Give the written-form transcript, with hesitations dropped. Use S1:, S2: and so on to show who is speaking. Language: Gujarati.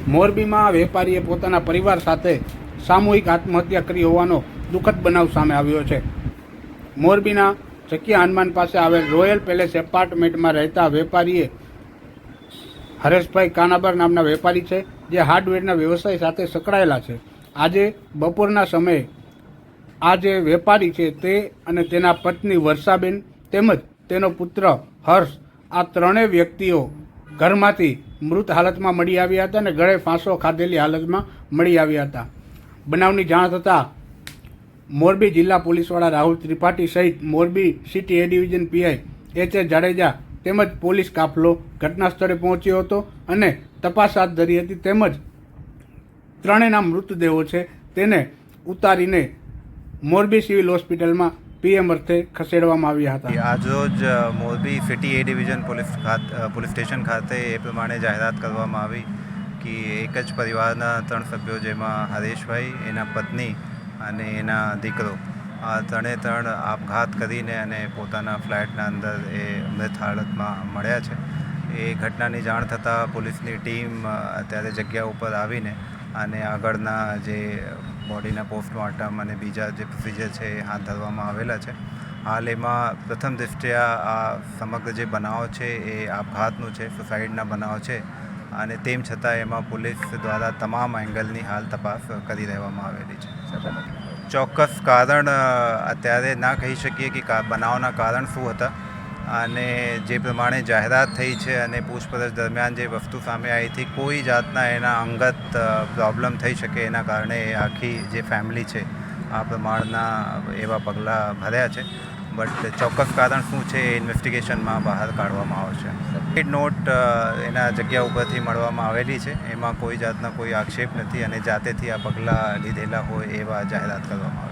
S1: મોરબીમાં વેપારીએ પોતાના પરિવાર સાથે સામૂહિક આત્મહત્યા કરી હોવાનો દુઃખદ બનાવ સામે આવ્યો છે. મોરબીના ચકિયા હનુમાન પાસે આવેલ રોયલ પેલેસ એપાર્ટમેન્ટમાં રહેતા વેપારીએ હરેશભાઈ કાનાબર નામના વેપારી છે, જે હાર્ડવેરના વ્યવસાય સાથે સંકળાયેલા છે. આજે બપોરના સમયે આ જે વેપારી છે તે અને તેના પત્ની વર્ષાબેન તેમજ તેનો પુત્ર હર્ષ, આ ત્રણેય વ્યક્તિઓ ઘરમાંથી મૃત હાલતમાં મળી આવ્યા હતા અને ગળે ફાંસો ખાધેલી હાલતમાં મળી આવ્યા હતા. બનાવની જાણ થતાં મોરબી જિલ્લા પોલીસવાળા રાહુલ ત્રિપાઠી સહિત મોરબી સિટી એ ડિવિઝન પીઆઈ એચ એ જાડેજા તેમજ પોલીસ કાફલો ઘટના સ્થળે પહોંચ્યો હતો અને તપાસ હાથ ધરી હતી. તેમજ ત્રણેયના મૃતદેહો છે તેને ઉતારીને મોરબી સિવિલ હોસ્પિટલમાં પીએમ અર્થે ખસેડવામાં આવ્યા હતા.
S2: આજરોજ મોરબી સિટી એ ડિવિઝન પોલીસ સ્ટેશન ખાતે એ પ્રમાણે જાહેરાત કરવામાં આવી કે એક જ પરિવારના 3 સભ્યો, જેમાં હરેશભાઈ, એના પત્ની અને એના દીકરો, આ ત્રણે આપઘાત કરીને અને પોતાના ફ્લેટના અંદર એ મૃત હાલતમાં મળ્યા છે. એ ઘટનાની જાણ થતાં પોલીસની ટીમ અત્યારે જગ્યા ઉપર આવીને અને આગળના જે બોડીના પોસ્ટમોર્ટમ અને બીજા જે પ્રોસિજર છે એ હાથ ધરવામાં આવેલા છે. હાલ એમાં પ્રથમ દૃષ્ટિયા આ સમગ્ર જે બનાવ છે એ આપઘાતનું છે, સુસાઇડના બનાવ છે, અને તેમ છતાં એમાં પોલીસ દ્વારા તમામ એંગલની હાલ તપાસ કરી રહેવામાં આવેલી છે. ચોક્કસ કારણ અત્યારે ના કહી શકીએ કે બનાવના કારણ શું હતા, અને જે પ્રમાણે જાહેરાત થઈ છે અને પૂછપરછ દરમિયાન જે વસ્તુ સામે આવી હતી, કોઈ જાતના એના અંગત પ્રોબ્લેમ થઈ શકે એના કારણે આખી જે ફેમિલી છે આ પ્રમાણના એવા પગલાં ભર્યા છે. બટ ચોક્કસ કારણ શું છે એ ઇન્વેસ્ટિગેશનમાં બહાર કાઢવામાં આવશે. રેડ નોટ એના જગ્યા ઉપરથી મળવામાં આવેલી છે, એમાં કોઈ જાતના કોઈ આક્ષેપ નથી અને જાતેથી આ પગલાં લીધેલા હોય એવા જાહેરાત કરવામાં આવે.